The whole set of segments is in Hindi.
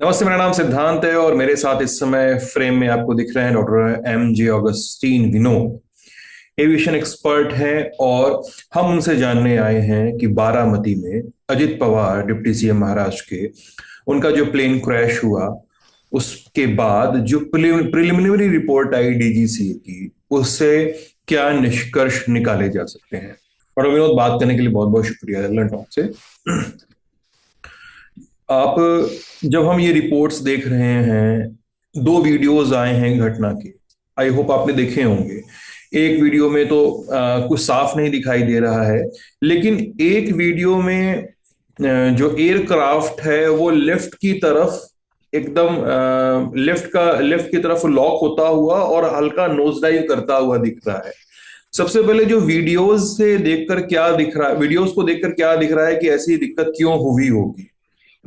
नमस्ते, मेरा नाम सिद्धांत है और मेरे साथ इस समय फ्रेम में आपको दिख रहे हैं doctor M. J. Augustine Vino. Aviation expert हैं और हम उनसे जानने आए हैं कि बारामती में अजित पवार डिप्टी सीएम महाराष्ट्र के उनका जो प्लेन क्रैश हुआ उसके बाद जो प्रिलिमिनरी रिपोर्ट आई डीजीसीए की, उससे क्या निष्कर्ष निकाले जा सकते हैं। और विनोद, बात करने के लिए बहुत बहुत शुक्रिया ललन टॉप से। आप, जब हम ये रिपोर्ट्स देख रहे हैं, दो वीडियोस आए हैं घटना के। आई होप आपने देखे होंगे। एक वीडियो में तो कुछ साफ नहीं दिखाई दे रहा है, लेकिन एक वीडियो में जो एयरक्राफ्ट है वो लेफ्ट की तरफ एकदम लेफ्ट की तरफ लॉक होता हुआ और हल्का नोज डाइव करता हुआ दिख रहा है। सबसे पहले जो वीडियोस को देखकर क्या दिख रहा है कि ऐसी दिक्कत क्यों हुई होगी।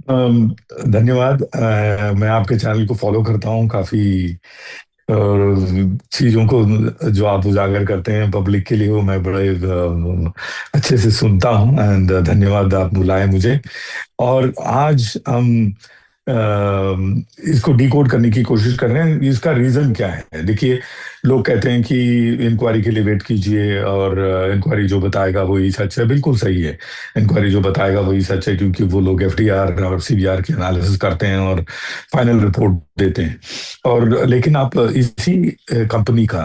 धन्यवाद। मैं आपके चैनल को फॉलो करता हूँ काफी। और चीजों को जो आप उजागर करते हैं पब्लिक के लिए वो मैं बड़े अच्छे से सुनता हूँ। एंड धन्यवाद, आप बुलाए मुझे। और आज हम इसको डिकोड करने की कोशिश कर रहे हैं। इसका रीजन क्या है? देखिए, लोग कहते हैं कि इंक्वायरी के लिए वेट कीजिए और इंक्वायरी जो बताएगा वही सच है। बिल्कुल सही है, इंक्वायरी जो बताएगा वही सच है, क्योंकि वो लोग एफडीआर और सीबीआर की एनालिसिस करते हैं और फाइनल रिपोर्ट देते हैं। और लेकिन आप इसी कंपनी का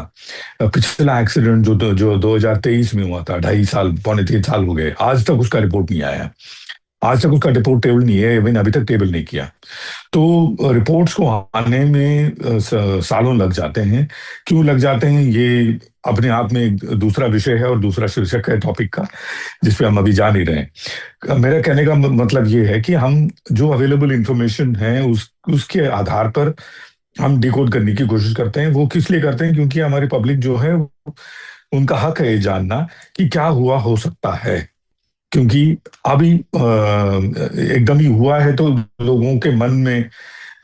पिछला एक्सीडेंट जो 2023 में हुआ था, 2.5 साल, 2.25 साल हो गए, आज तक उसका रिपोर्ट नहीं आया। आज तक उसका रिपोर्ट टेबल नहीं है, इवन अभी तक टेबल नहीं किया। तो रिपोर्ट्स को आने में सालों लग जाते हैं। क्यों लग जाते हैं, ये अपने आप में एक दूसरा विषय है और दूसरा शीर्षक है टॉपिक का, जिस पे हम अभी जा नहीं रहे हैं। मेरा कहने का मतलब ये है कि हम जो अवेलेबल इंफॉर्मेशन है उसके आधार पर हम डिकोड करने की कोशिश करते हैं। वो किस लिए करते हैं? क्योंकि हमारी पब्लिक जो है, उनका हक है ये जानना कि क्या हुआ हो सकता है। क्योंकि अभी एकदम ही हुआ है तो लोगों के मन में,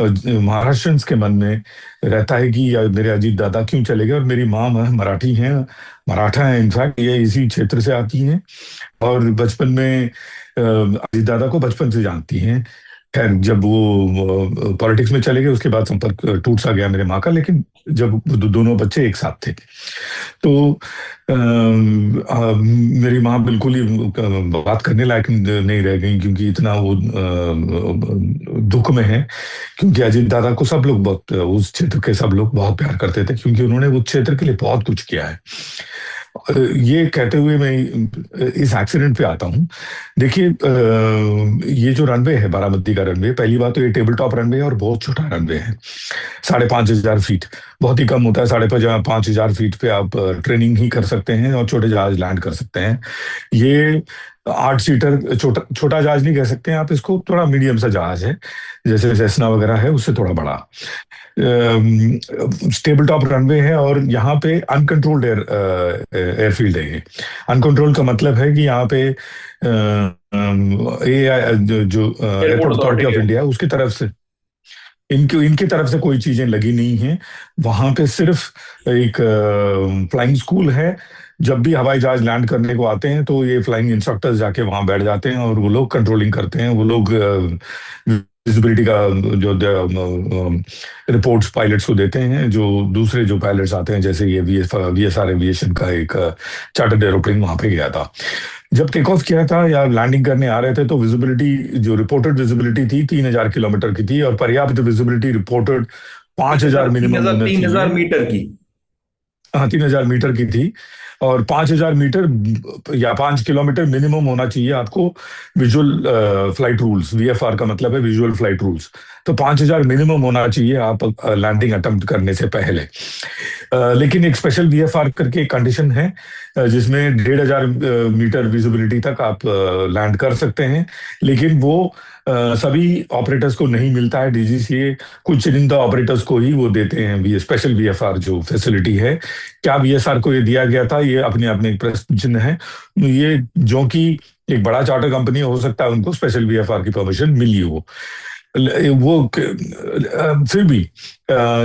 महाराष्ट्रियंस के मन में रहता है कि यार मेरे अजीत दादा क्यों चले गए। और मेरी माँ मराठी हैं, मराठा है, इनफैक्ट ये इसी क्षेत्र से आती हैं और बचपन में अजीत दादा को बचपन से जानती हैं। खैर, जब वो पॉलिटिक्स में चले गए उसके बाद संपर्क टूट सा गया मेरे माँ का। लेकिन जब दोनों बच्चे एक साथ थे तो मेरी माँ बिल्कुल ही बात करने लायक नहीं रह गई, क्योंकि इतना वो दुख में है। क्योंकि अजीत दादा को सब लोग बहुत, उस क्षेत्र के सब लोग बहुत प्यार करते थे, क्योंकि उन्होंने उस क्षेत्र के लिए बहुत कुछ किया है। ये कहते हुए मैं इस एक्सीडेंट पे आता हूँ। देखिए, ये जो रनवे है, बारामती का रनवे, पहली बात तो ये टेबल टॉप रनवे है और बहुत छोटा रनवे है। 5,500 फीट बहुत ही कम होता है। 5,500 फीट पे आप ट्रेनिंग ही कर सकते हैं और छोटे जहाज लैंड कर सकते हैं। ये 8 सीटर छोटा छोटा जहाज नहीं कह सकते हैं आप इसको, थोड़ा मीडियम सा जहाज है, जैसे सेस्ना वगैरह है उससे थोड़ा बड़ा। स्टेबल टॉप रनवे है और यहाँ पे अनकंट्रोल्ड एयरफील्ड है ये। अनकंट्रोल का मतलब है कि यहाँ पे जो airport airport authority authority of है। इंडिया, उसकी तरफ से, इनकी इनकी तरफ से कोई चीजें लगी नहीं हैं। वहां पे सिर्फ एक फ्लाइंग स्कूल है। जब भी हवाई जहाज लैंड करने को आते हैं तो ये फ्लाइंग इंस्ट्रक्टर्स जाके वहां बैठ जाते हैं और वो लोग कंट्रोलिंग करते हैं। वो लोग विजिबिलिटी का जो रिपोर्ट्स पायलट्स को देते हैं। जो दूसरे जो पायलट्स आते हैं, जैसे ये वीएसआर एविएशन का एक चार्टर्ड एरोप्लेन वहां पे गया था। जब टेक ऑफ किया था या लैंडिंग करने आ रहे थे तो विजिबिलिटी, जो रिपोर्टेड विजिबिलिटी थी, 3,000 किलोमीटर की थी और पर्याप्त विजिबिलिटी रिपोर्टेड 5,000 तीन मिनिमम हजार होना तीन हजार चाहिए। मीटर की। हाँ, 3,000 मीटर की थी और 5,000 मीटर या 5 किलोमीटर मिनिमम होना चाहिए आपको। विजुअल फ्लाइट रूल्स, वीएफआर का मतलब है विजुअल फ्लाइट रूल्स। तो 5,000 मिनिमम होना चाहिए आप लैंडिंग अटेम्प्ट करने से पहले। लेकिन एक स्पेशल वीएफआर करके एक कंडीशन है, जिसमें 1,500 मीटर विजिबिलिटी तक आप लैंड कर सकते हैं। लेकिन वो सभी ऑपरेटर्स को नहीं मिलता है। डीजीसीए कुछ चुनिंदा ऑपरेटर्स को ही वो देते हैं, ये स्पेशल वीएफआर जो फैसिलिटी है। क्या बीएसआर को ये दिया गया था, ये अपने आप में एक प्रश्न चिन्ह है। ये जो कि एक बड़ा चार्टर कंपनी हो सकता है उनको स्पेशल वीएफआर की परमिशन मिली हो। फिर भी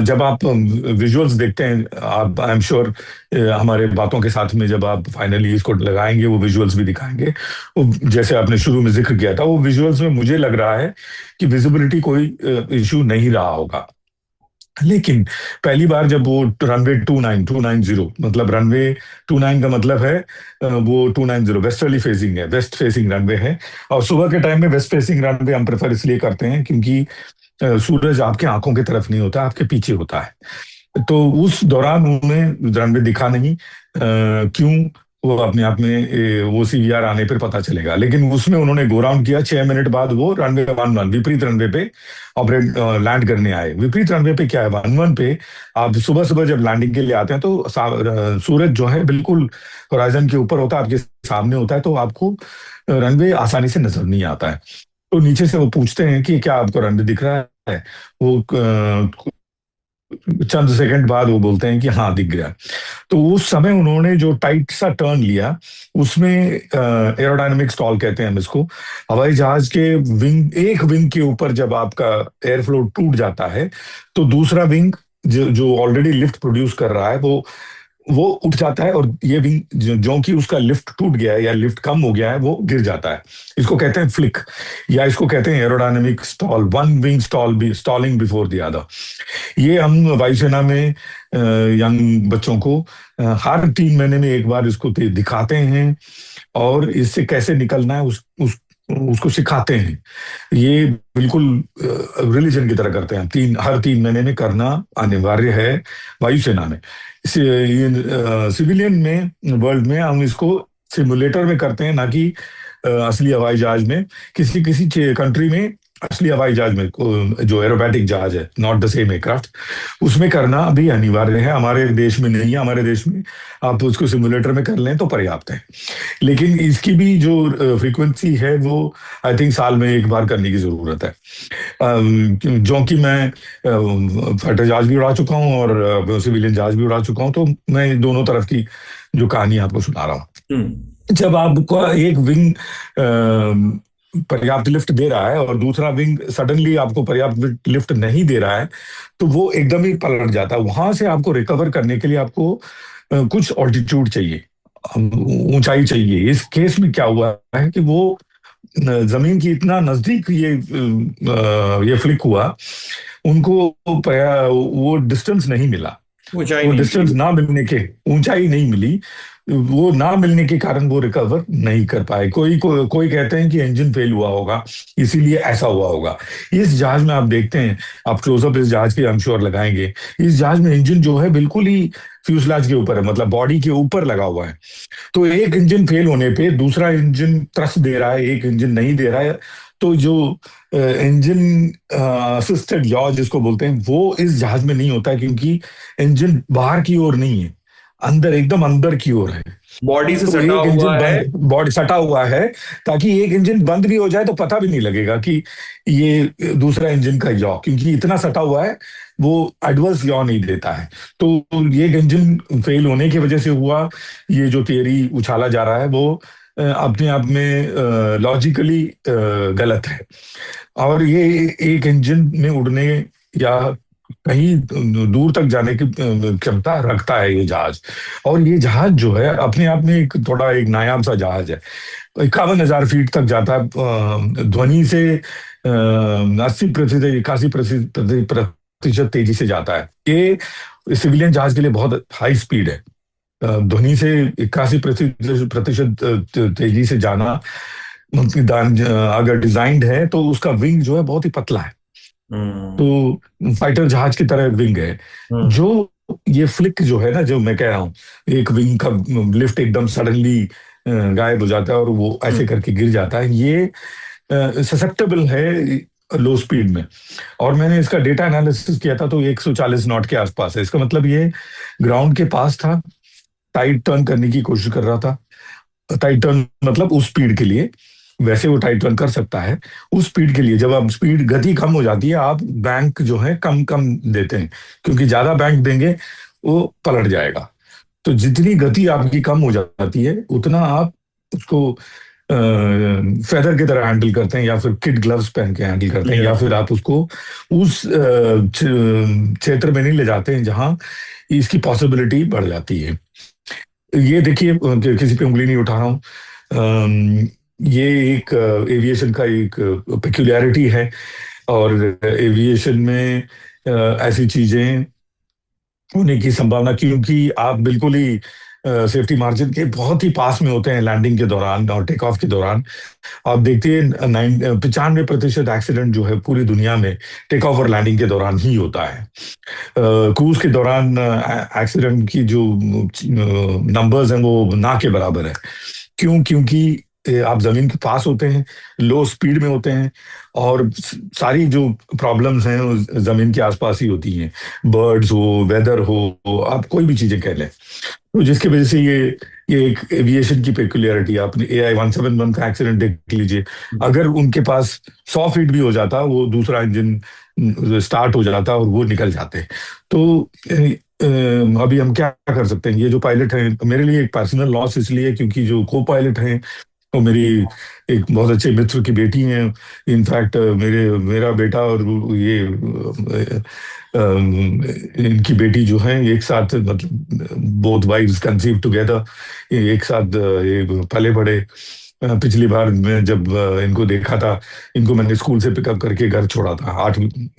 जब आप विजुअल्स देखते हैं, आप आई एम श्योर हमारे बातों के साथ में जब आप फाइनली इसको लगाएंगे वो विजुअल्स भी दिखाएंगे। वो जैसे आपने शुरू में जिक्र किया था, वो विजुअल्स में मुझे लग रहा है कि विजिबिलिटी कोई इशू नहीं रहा होगा। लेकिन पहली बार जब वो रनवे 290 मतलब रनवे 29 का मतलब है वो 290 वेस्टर्ली फेसिंग है, वेस्ट फेसिंग रनवे है। और सुबह के टाइम में वेस्ट फेसिंग रनवे हम प्रेफर इसलिए करते हैं क्योंकि सूरज आपके आंखों की तरफ नहीं होता, आपके पीछे होता है। तो उस दौरान उन्हें रनवे दिखा नहीं। क्यों? वो अपने आप में वो सीवीआर आने पर पता चलेगा। लेकिन उसमें उन्होंने गो राउंड किया, 6 मिनट बाद वो रनवे 11 विपरीत रनवे पे ऑपरेट लैंड करने आए। विपरीत रनवे पे क्या है, 11 पे आप सुबह सुबह जब लैंडिंग के लिए आते हैं तो सूरज जो है बिल्कुल होराइजन के ऊपर होता है, आपके सामने होता है, तो आपको रनवे आसानी से नजर नहीं आता है। तो नीचे से वो पूछते हैं कि क्या आपको रनवे दिख रहा है? वो चंद सेकंड बाद वो बोलते हैं कि हाँ दिख गया। तो उस समय उन्होंने जो टाइट सा टर्न लिया, उसमें एरोडायनामिक स्टॉल कहते हैं हम इसको। हवाई जहाज के विंग, एक विंग के ऊपर जब आपका एयर फ्लो टूट जाता है तो दूसरा विंग जो जो ऑलरेडी लिफ्ट प्रोड्यूस कर रहा है वो उठ जाता है, और ये विंग जो कि उसका लिफ्ट टूट गया है या लिफ्ट कम हो गया है वो गिर जाता है। इसको कहते हैं फ्लिक, या इसको कहते हैं aerodynamic stall, one wing stalling before the other. ये हम वायुसेना में यंग बच्चों को हर 3 महीने में एक बार इसको दिखाते हैं, और इससे कैसे निकलना है उसको सिखाते हैं। ये बिल्कुल रिलीजन की तरह करते हैं, हर 3 महीने में करना अनिवार्य है वायुसेना में। सिविलियन में वर्ल्ड में हम इसको सिमुलेटर में करते हैं, ना कि असली हवाई जहाज में। किसी किसी कंट्री में असली हवाई जहाज में जो एरोबैटिक जहाज है, नॉट द सेम एयरक्राफ्ट, उसमें करना भी अनिवार्य है। हमारे देश में नहीं है। हमारे देश में आप उसको सिमुलेटर में कर लें तो पर्याप्त है। लेकिन इसकी भी जो फ्रीक्वेंसी है वो आई थिंक साल में एक बार करने की जरूरत है। जो कि मैं फाइटर जहाज भी उड़ा चुका हूँ और सिविलियन जहाज भी उड़ा चुका हूँ, तो मैं दोनों तरफ की जो कहानी आपको सुना रहा हूँ। जब आपको एक विंग पर्याप्त लिफ्ट दे रहा है और दूसरा विंग सडनली आपको पर्याप्त लिफ्ट नहीं दे रहा है, तो वो एकदम ही पलट जाता है। वहां से आपको रिकवर करने के लिए आपको कुछ ऑल्टीट्यूड चाहिए, ऊंचाई चाहिए। इस केस में क्या हुआ है कि वो जमीन की इतना नजदीक ये फ्लिक हुआ, उनको वो डिस्टेंस नहीं मिला। ऊंचाई वो नहीं डिस्टेंस मिली। ना मिलने के, ऊंचाई नहीं मिली, वो ना मिलने के कारण वो रिकवर नहीं कर पाए। कोई कहते हैं कि इंजन फेल हुआ होगा, इसीलिए ऐसा हुआ होगा। इस जहाज में आप देखते हैं, आप क्लोजअप इस जहाज के हम श्योर लगाएंगे, इस जहाज में इंजन जो है बिल्कुल ही फ्यूजलाज के ऊपर है, मतलब बॉडी के ऊपर लगा हुआ है। तो एक इंजन फेल होने पे दूसरा इंजन थ्रस्ट दे रहा है, एक इंजन नहीं दे रहा है। तो जो इंजन असिस्टेड याव जिसको बोलते हैं, वो इस जहाज में नहीं होता है, क्योंकि इंजन बाहर की ओर नहीं है, अंदर, एकदम अंदर की ओर है। बॉडी से तो सटा एक हुआ इंजन है। बंद, बॉडी सटा हुआ है, ताकि एक इंजन बंद भी हो जाए तो पता भी नहीं लगेगा कि ये दूसरा इंजन का याव, क्योंकि इतना सटा हुआ है, वो एडवर्स याव नहीं देता है। तो ये इंजन फेल होने की वजह से हुआ, ये जो थियरी उछाला जा रहा है वो अपने आप में लॉजिकली गलत है। और ये एक इंजन में उड़ने या कहीं दूर तक जाने की क्षमता रखता है ये जहाज। और ये जहाज जो है अपने आप में एक थोड़ा एक नायाब सा जहाज है। 51,000 फीट तक जाता है, ध्वनि से 80% 81% तेजी से जाता है। ये सिविलियन जहाज के लिए बहुत हाई स्पीड है। ध्वनि से 81% तेजी से जाना, अगर डिजाइंड है तो उसका विंग जो है बहुत ही पतला है। हम्म। तो फाइटर जहाज की तरह विंग है। हम्म। जो ये फ्लिक जो है ना, जो मैं कह रहा हूँ, एक विंग का लिफ्ट एकदम सडनली गायब हो जाता है और वो ऐसे करके गिर जाता है, ये ससेप्टेबल है लो स्पीड में। और मैंने इसका डेटा एनालिसिस किया था तो 140 नॉट के आसपास है। इसका मतलब ये ग्राउंड के पास था, टाइट टर्न करने की कोशिश कर रहा था। टाइट टर्न मतलब उस स्पीड के लिए, वैसे वो टाइट टर्न कर सकता है। उस स्पीड के लिए जब आप स्पीड, गति कम हो जाती है, आप बैंक जो है कम कम देते हैं, क्योंकि ज्यादा बैंक देंगे वो पलट जाएगा। तो जितनी गति आपकी कम हो जाती है उतना आप उसको फेदर की तरह हैंडल करते हैं, या फिर किड ग्लव्स पहन के हैंडल करते हैं, या या फिर आप उसको उस क्षेत्र में नहीं ले जाते हैं जहां इसकी पॉसिबिलिटी बढ़ जाती है। ये देखिए, किसी पे उंगली नहीं उठा रहा हूँ, ये एक एविएशन का एक पेक्यूलियरिटी है। और एविएशन में ऐसी चीजें होने की संभावना, क्योंकि आप बिल्कुल ही सेफ्टी मार्जिन के बहुत ही पास में होते हैं लैंडिंग के दौरान और टेक ऑफ के दौरान। आप देखते हैं 95% एक्सीडेंट जो है पूरी दुनिया में टेक ऑफ और लैंडिंग के दौरान ही होता है। क्रूज के दौरान एक्सीडेंट की जो नंबर्स हैं वो ना के बराबर है। क्यों? क्योंकि आप जमीन के पास होते हैं, लो स्पीड में होते हैं, और सारी जो प्रॉब्लम्स हैं वो जमीन के आसपास ही होती हैं। बर्ड्स हो, वेदर हो, आप कोई भी चीजें कह लें, तो जिसकी वजह से ये एक एविएशन की पेक्युलियरिटी। आपने AI-171 का एक्सीडेंट देख लीजिए, अगर उनके पास 100 फीट भी हो जाता, वो दूसरा इंजन स्टार्ट हो जाता और वो निकल जाते। तो अभी हम क्या कर सकते हैं? ये जो पायलट हैं, मेरे लिए एक पर्सनल लॉस इसलिए क्योंकि जो को पायलट हैं वो मेरी एक बहुत अच्छे मित्र की बेटी हैं। इनफैक्ट मेरा बेटा और ये इनकी बेटी जो है एक साथ, मतलब बोथ वाइफ्स कंसीव टुगेदर, एक साथ ये पले बड़े। पिछली बार मैं जब इनको देखा था, इनको मैंने स्कूल से पिकअप करके घर छोड़ा था,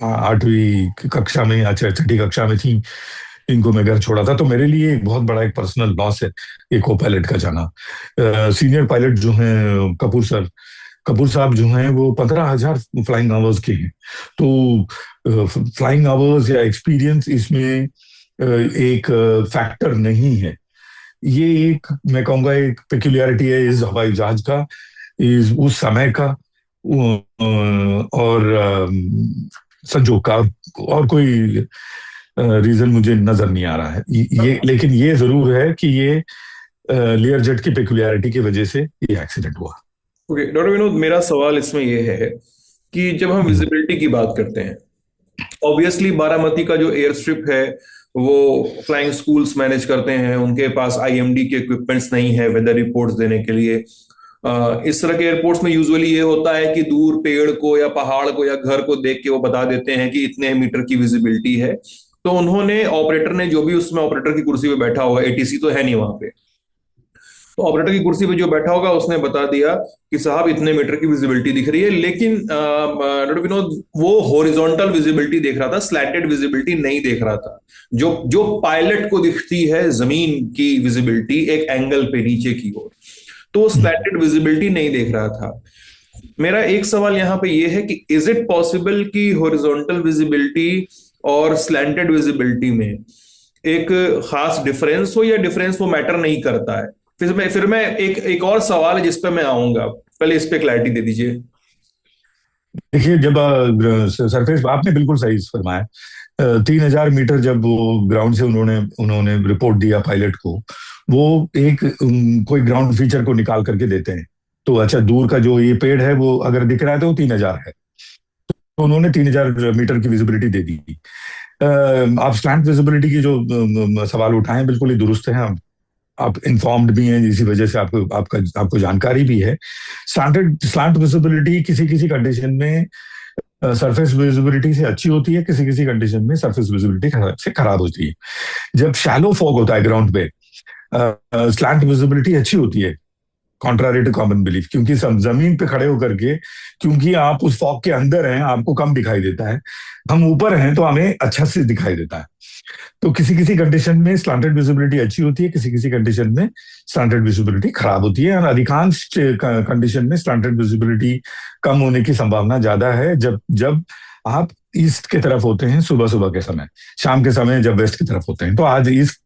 8वीं कक्षा में, अच्छा 6ठी कक्षा में थी, इनको मैं घर छोड़ा था। तो मेरे लिए एक बहुत बड़ा एक पर्सनल लॉस है ये को पायलट का जाना। सीनियर पायलट जो हैं कपूर साहब जो हैं, वो 15,000 फ्लाइंग आवर्स के हैं। तो फ्लाइंग आवर्स या एक्सपीरियंस इसमें एक फैक्टर नहीं है। ये एक, मैं कहूँगा, एक पेक्युलियरिटी है इस हवाई जहाज का, इस उस समय का, और संजोग का। और कोई रीजन मुझे नजर नहीं आ रहा है ये, लेकिन ये जरूर है कि ये लेयर जेट की पेक्युलियरिटी की वजह से ये एक्सीडेंट हुआ। ओके डॉक्टर विनोद, मेरा सवाल इसमें यह है कि जब हम हम्म। विजिबिलिटी की बात करते हैं, ऑब्वियसली बारामती का जो एयर स्ट्रिप है वो फ्लाइंग स्कूल्स मैनेज करते हैं, उनके पास IMD के इक्विपमेंट्स नहीं है वेदर रिपोर्ट्स देने के लिए। इस तरह के एयरपोर्ट्स में यूजुअली ये होता है कि दूर पेड़ को या पहाड़ को या घर को देख के वो बता देते हैं कि इतने मीटर की विजिबिलिटी है। तो उन्होंने, ऑपरेटर ने, जो भी उसमें ऑपरेटर की कुर्सी पे बैठा हुआ, ATC तो है नहीं वहां पे, तो ऑपरेटर की कुर्सी पे जो बैठा होगा उसने बता दिया कि साहब इतने मीटर की विजिबिलिटी दिख रही है। लेकिन डॉक्टर विनोद, वो हॉरिजॉन्टल विजिबिलिटी देख रहा था, स्लैंटेड विजिबिलिटी नहीं देख रहा था। जो जो पायलट को दिखती है जमीन की विजिबिलिटी एक एंगल पे नीचे की ओर, तो वो स्लैंटेड विजिबिलिटी नहीं देख रहा था। मेरा एक सवाल यहाँ पे ये है कि इज इट पॉसिबल कि हॉरिजॉन्टल विजिबिलिटी और स्लैंटेड विजिबिलिटी में एक खास डिफरेंस हो, या डिफरेंस वो मैटर नहीं करता है? फिर मैं एक और सवाल है जिस पे मैं आऊंगा, पहले इस पे क्लैरिटी दे दीजिए। देखिए, जब सरफेस, आपने बिल्कुल सही फरमाया। 3,000 मीटर जब वो ग्राउंड से उन्होंने उन्होंने रिपोर्ट दिया पायलट को, वो एक कोई ग्राउंड फीचर को निकाल करके देते हैं। तो अच्छा, दूर का जो ये पेड़ है वो अगर दिख रहा है तो वो 3,000 है, तो उन्होंने 3,000 मीटर की विजिबिलिटी दे दी। आप स्लैंट विजिबिलिटी की जो सवाल उठाए बिल्कुल ही दुरुस्त है। आप इन्फॉर्म्ड भी हैं, इसी वजह से आपको जानकारी भी है। स्लैंट विजिबिलिटी किसी किसी कंडीशन में सरफेस विजिबिलिटी से अच्छी होती है, किसी किसी कंडीशन में सरफेस विजिबिलिटी से खराब होती है। जब शैलो फॉग होता है ग्राउंड पे, स्लैंट विजिबिलिटी अच्छी होती है, कॉन्ट्रारी टू कॉमन बिलीफ, क्योंकि सब जमीन पे खड़े होकर के, क्योंकि आप उस फॉग के अंदर हैं, आपको कम दिखाई देता है। हम ऊपर हैं तो हमें अच्छा से दिखाई देता है। तो किसी किसी कंडीशन में स्लैंटेड विजिबिलिटी अच्छी होती है, किसी किसी कंडीशन में स्लैंटेड विजिबिलिटी खराब होती है। और अधिकांश कंडीशन में स्लैंटेड विजिबिलिटी कम होने की संभावना ज्यादा है जब जब आप ईस्ट के तरफ होते हैं, सुबह सुबह के समय, शाम के समय जब वेस्ट की तरफ होते हैं। तो आज इस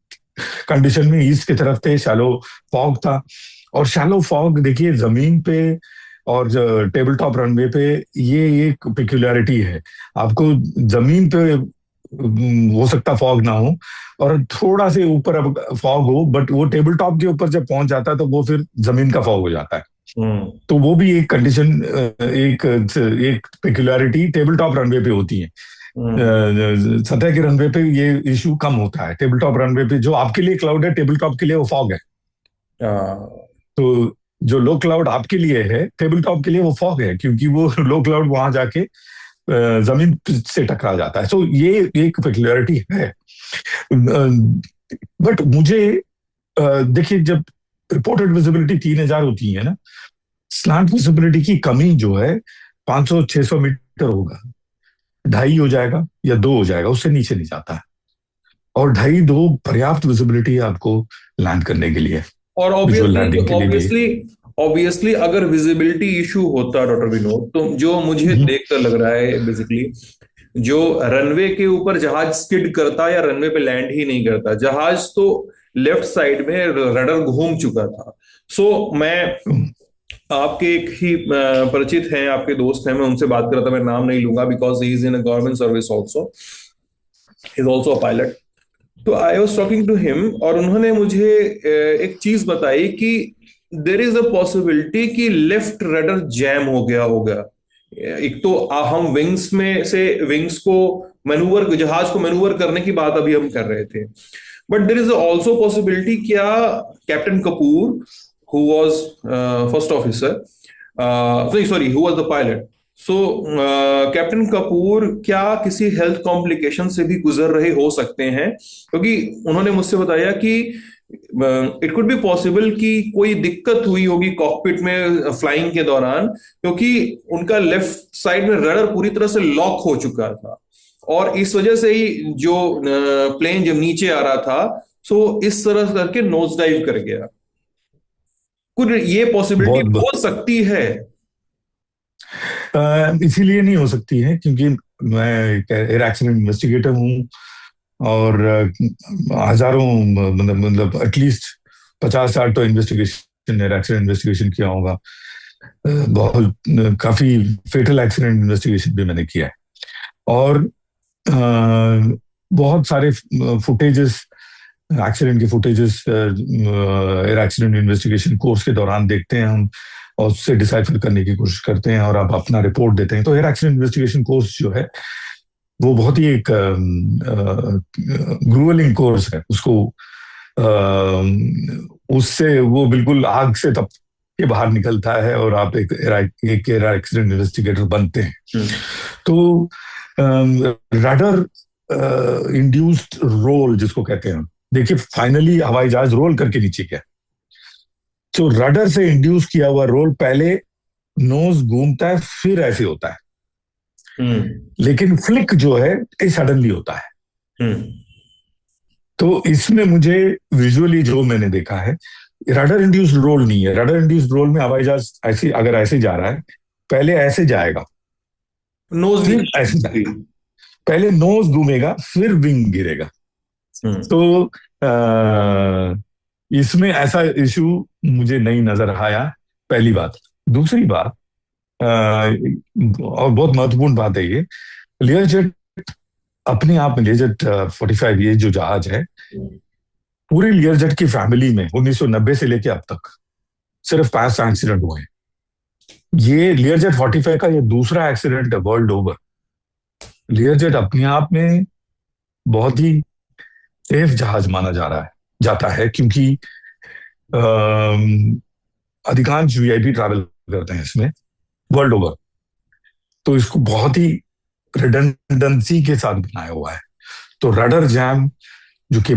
कंडीशन में ईस्ट की तरफ थे, शैलो फॉग था। और शैलो फॉग देखिए, जमीन पे और टेबल टॉप रनवे पे ये एक पेक्युलरिटी है। आपको जमीन पे हो सकता फॉग ना हो, और थोड़ा से ऊपर अब फॉग हो, बट वो टेबल टॉप के ऊपर जब पहुंच जाता है तो वो फिर जमीन का फॉग हो जाता है। तो वो भी एक कंडीशन, एक एक पेक्युलरिटी टेबल टॉप रनवे पे होती है। सतह के रनवे पे ये इशू कम होता है। टेबल टॉप रनवे पे जो आपके लिए क्लाउड है, टेबल टॉप के लिए वो फॉग है। तो जो लो क्लाउड आपके लिए है, टेबल टॉप के लिए वो फॉग है, क्योंकि वो लो क्लाउड वहां जाके जमीन से टकरा जाता है। सो ये एक पेक्युलरिटी है। बट मुझे देखिए, जब रिपोर्टेड विजिबिलिटी 3000 होती है ना, स्लांट विजिबिलिटी की कमी जो है 500-600 मीटर होगा, 2.5 हो जाएगा या 2 हो जाएगा, उससे नीचे नहीं जाता है। और 2.5 पर्याप्त विजिबिलिटी है आपको लैंड करने के लिए, और विजुअल ऑब्वियसली लैंडिंग के लिए भी। ऑब्वियसली ऑब्वियसली अगर विजिबिलिटी इशू होता डॉक्टर विनोद, तो जो मुझे हम्म। देखकर लग रहा है बेसिकली, जो रनवे के ऊपर जहाज स्किड करता या रनवे पे लैंड ही नहीं करता, जहाज तो लेफ्ट साइड में रडर घूम चुका था। सो मैं आपके एक ही परिचित हैं, आपके दोस्त हैं, मैं उनसे बात कर रहा था, मैं नाम नहीं लूंगा because he is in government service also, is also a pilot. तो I was talking to him, और उन्होंने मुझे एक चीज बताई कि देर इज अ पॉसिबिलिटी कि लेफ्ट रडर जैम हो गया होगा। एक तो हम विंग्स में से विंग्स को मैनूवर, जहाज को मैनूवर करने की बात अभी हम कर रहे थे, but there is also possibility, क्या captain Kapoor who was first officer, sorry who was the pilot, so captain Kapoor क्या किसी हेल्थ कॉम्प्लिकेशन से भी गुजर रहे हो सकते हैं? क्योंकि उन्होंने मुझसे बताया कि इट कुड बी पॉसिबल कि कोई दिक्कत हुई होगी कॉकपिट में फ्लाइंग के दौरान, क्योंकि उनका लेफ्ट साइड में रडर पूरी तरह से लॉक हो चुका था, और इस वजह से ही जो प्लेन जब नीचे आ रहा था, सो इस तरह करके नोज डाइव कर गया। कुछ ये पॉसिबिलिटी बहुत हो सकती है? इसीलिए नहीं हो सकती है क्योंकि मैं एयर एक्सीडेंट इन्वेस्टिगेटर हूँ, और हजारों, मतलब एटलीस्ट 50-60 तो इन्वेस्टिगेशन, एयर एक्सीडेंट इन्वेस्टिगेशन किया होगा। बहुत काफी फेटल एक्सीडेंट इन्वेस्टिगेशन भी मैंने किया है। और बहुत सारे फुटेजेस, एक्सीडेंट के footages air accident investigation course के दौरान देखते हैं हम, और उससे डिसाइफर करने की कोशिश करते हैं, और आप अपना रिपोर्ट देते हैं। तो एयर एक्सीडेंट इन्वेस्टिगेशन कोर्स जो है वो बहुत ही एक ग्रूअलिंग कोर्स है। उसको उससे वो बिल्कुल आग से तप के बाहर निकलता है, और आप एक एयर एक्सीडेंट इन्वेस्टिगेटर बनते हैं। तो रडर इंड्यूस्ड रोल जिसको कहते हैं, देखिए फाइनली हवाई जहाज रोल करके नीचे गया, तो रडर से इंड्यूस किया हुआ रोल, पहले नोज घूमता है फिर ऐसे होता है, लेकिन फ्लिक जो है ये सडनली होता है। तो इसमें मुझे विजुअली जो मैंने देखा है, रडर इंड्यूस्ड रोल नहीं है। रडर इंड्यूस्ड रोल में हवाई जहाज ऐसे, अगर ऐसे जा रहा है, पहले ऐसे जाएगा, नोज फिर नीचे। ऐसे जाएगा, पहले नोज घूमेगा फिर विंग गिरेगा। तो इसमें ऐसा इशू मुझे नहीं नजर आया, पहली बात। दूसरी बात, और बहुत महत्वपूर्ण बात है ये, लियरजेट अपने आप में, लियरजेट 45 ये जो जहाज है, पूरी लियरजेट की फैमिली में 1990 से लेके अब तक सिर्फ 5 एक्सीडेंट हुए हैं। ये लियरजेट 45 का ये दूसरा एक्सीडेंट है वर्ल्ड ओवर। लियरजेट अपने आप में बहुत ही सेफ जहाज माना जाता है, क्योंकि अधिकांश वीआईपी ट्रैवल करते हैं इसमें वर्ल्ड ओवर। तो इसको बहुत ही रिडंडेंसी के साथ बनाया हुआ है। तो रडर जैम जो कि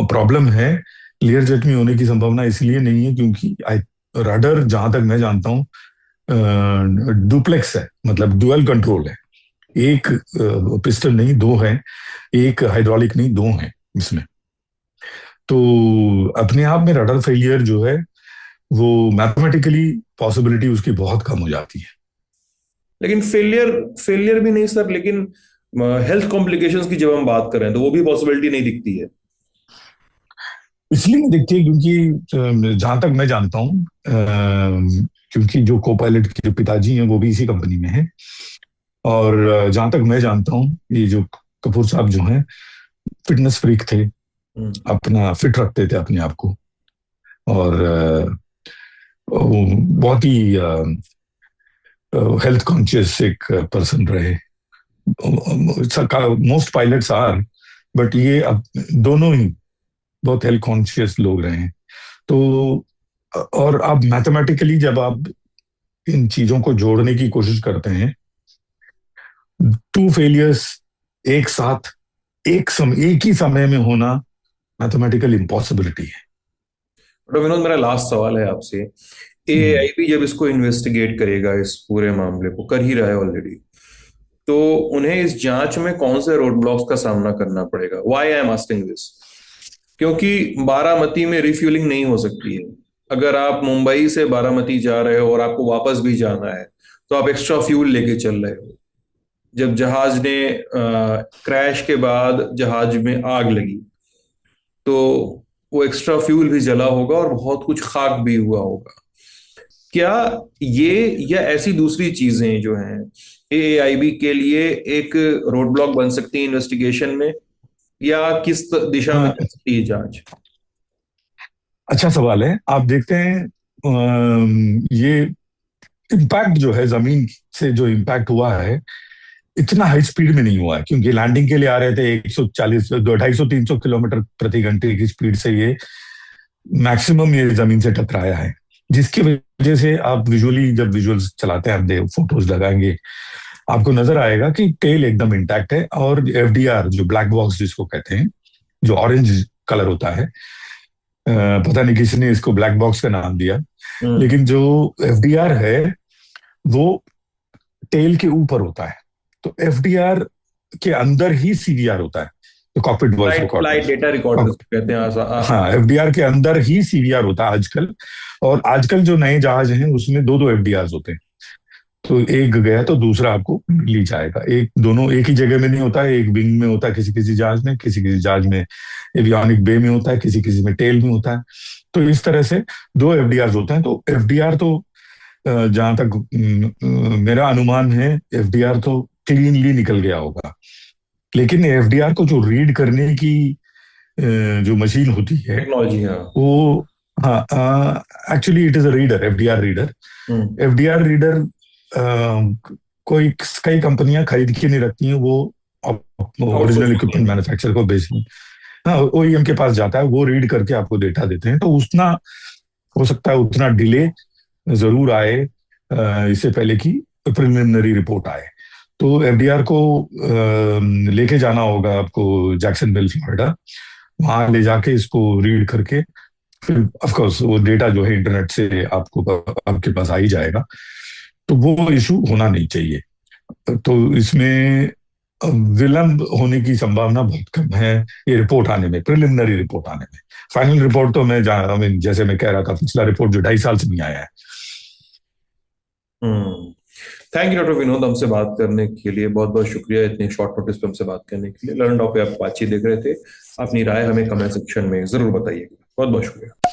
प्रॉब्लम है, लेयर जेट में होने की संभावना इसलिए नहीं है क्योंकि रडर, जहां तक मैं जानता हूँ, डुप्लेक्स है, मतलब डुअल कंट्रोल है। एक पिस्टन नहीं, दो है, एक हाइड्रोलिक नहीं, दो है इसमें। तो अपने आप में रडर फेलियर जो है वो मैथमेटिकली पॉसिबिलिटी उसकी बहुत कम हो जाती है। लेकिन फेलियर फेलियर भी नहीं सर, लेकिन हेल्थ कॉम्प्लिकेशंस की जब हम बात करें तो वो भी पॉसिबिलिटी नहीं दिखती है। इसलिए नहीं दिखती है क्योंकि जहां तक मैं जानता हूँ, क्योंकि जो को पायलट के जो पिताजी हैं वो भी इसी कंपनी में हैं, और जहां तक मैं जानता हूँ ये जो कपूर साहब जो हैं फिटनेस फ्रीक थे, अपना फिट रखते थे अपने आप को, और वो बहुत ही हेल्थ कॉन्शियस एक पर्सन रहे। मोस्ट पायलट्स आर, बट ये अब दोनों ही बहुत हेल्थ कॉन्शियस लोग रहे हैं। तो और अब मैथमेटिकली जब आप इन चीजों को जोड़ने की कोशिश करते हैं, टू फेलियर्स एक साथ एक ही समय में होना मैथमेटिकल इम्पॉसिबिलिटी है। तो विनोद, मेरा लास्ट सवाल है आपसे। हम्म। एआईबी जब इसको इन्वेस्टिगेट करेगा, इस पूरे मामले को कर ही रहा है ऑलरेडी, तो उन्हें इस जांच में कौन से रोड ब्लॉक्स का सामना करना पड़ेगा? Why I am asking this, क्योंकि बारामती में रिफ्यूलिंग नहीं हो सकती है। अगर आप मुंबई से बारामती जा रहे हो और आपको वापस भी जाना है, तो आप एक्स्ट्रा फ्यूल लेके चल रहे हो। जब जहाज ने क्रैश के बाद जहाज में आग लगी, तो वो एक्स्ट्रा फ्यूल भी जला होगा और बहुत कुछ खाक भी हुआ होगा। क्या ये या ऐसी दूसरी चीजें जो हैं एआईबी के लिए एक रोड ब्लॉक बन सकती है इन्वेस्टिगेशन में, या किस दिशा में हाँ, जा सकती है जांच? अच्छा सवाल है। आप देखते हैं ये इम्पैक्ट जो है जमीन से, जो इम्पैक्ट हुआ है, इतना हाई स्पीड में नहीं हुआ है, क्योंकि लैंडिंग के लिए आ रहे थे 140 250 300 किलोमीटर प्रति घंटे की स्पीड से। ये मैक्सिमम ये जमीन से टकराया है, जिसकी वजह से आप विजुअली, जब विजुअल्स चलाते हैं, आप फोटोज लगाएंगे, आपको नजर आएगा कि टेल एकदम इंटैक्ट है। और एफडीआर, जो ब्लैक बॉक्स जिसको कहते हैं, जो ऑरेंज कलर होता है, पता नहीं किसने इसको ब्लैक बॉक्स का नाम दिया, हम्म। लेकिन जो एफडीआर है वो टेल के ऊपर होता है। तो एफडीआर के अंदर ही सीवीआर होता है, तो cockpit voice flight recorder. Flight data recorder कहते हैं हाँ, एफडीआर के अंदर ही सीवीआर होता है आजकल। और आजकल जो नए जहाज हैं उसमें दो दो एफडीआर होते हैं। तो एक गया तो दूसरा आपको मिल ही जाएगा। एक दोनों एक ही जगह में नहीं होता है, एक विंग में होता है किसी किसी जहाज में, किसी किसी जहाज में एवियोनिक बे में होता है, किसी किसी में टेल में होता है। तो इस तरह से दो एफडीआर होते हैं। तो एफडीआर तो जहां तक मेरा अनुमान है, एफडीआर तो क्लीनली निकल गया होगा। लेकिन एफडीआर को जो रीड करने की जो मशीन होती है टेक्नोलॉजी, हाँ। वो, हाँ, actually it is a reader, FDR reader. Hmm. FDR reader कोई कई कंपनियां खरीद के नहीं रखती हैं, वो आउटसोर्स ओरिजिनल होती इक्विपमेंट है। मैन्युफैक्चरर को बेचती हैं। हाँ, ओईएम के पास जाता है, वो रीड करके आपको डेटा देते हैं। तो उतना हो सकता है, उतना डिले जरूर आए इससे पहले कि प्रिलिमिनरी रिपोर्ट आए। तो एफडीआर को लेके जाना होगा आपको जैक्सनविल फ्लोरिडा। वहां ले जाके इसको रीड करके, फिर ऑफ कोर्स वो डेटा जो है इंटरनेट से आपको आपके पास आ ही जाएगा। तो वो इशू होना नहीं चाहिए। तो इसमें विलंब होने की संभावना बहुत कम है, ये रिपोर्ट आने में, प्रिलिमिनरी रिपोर्ट आने में। फाइनल रिपोर्ट तो मैं आई मीन, जैसे मैं कह रहा था, पिछला रिपोर्ट जो 2.5 साल से नहीं आया है। हम्म। थैंक यू डॉक्टर विनोद, हमसे बात करने के लिए बहुत बहुत शुक्रिया। इतनी शॉर्ट नोटिस पे हमसे बात करने के लिए। लर्न ऑफ पे आप बातचीत देख रहे थे। अपनी राय हमें कमेंट सेक्शन में जरूर बताइएगा। बहुत बहुत शुक्रिया।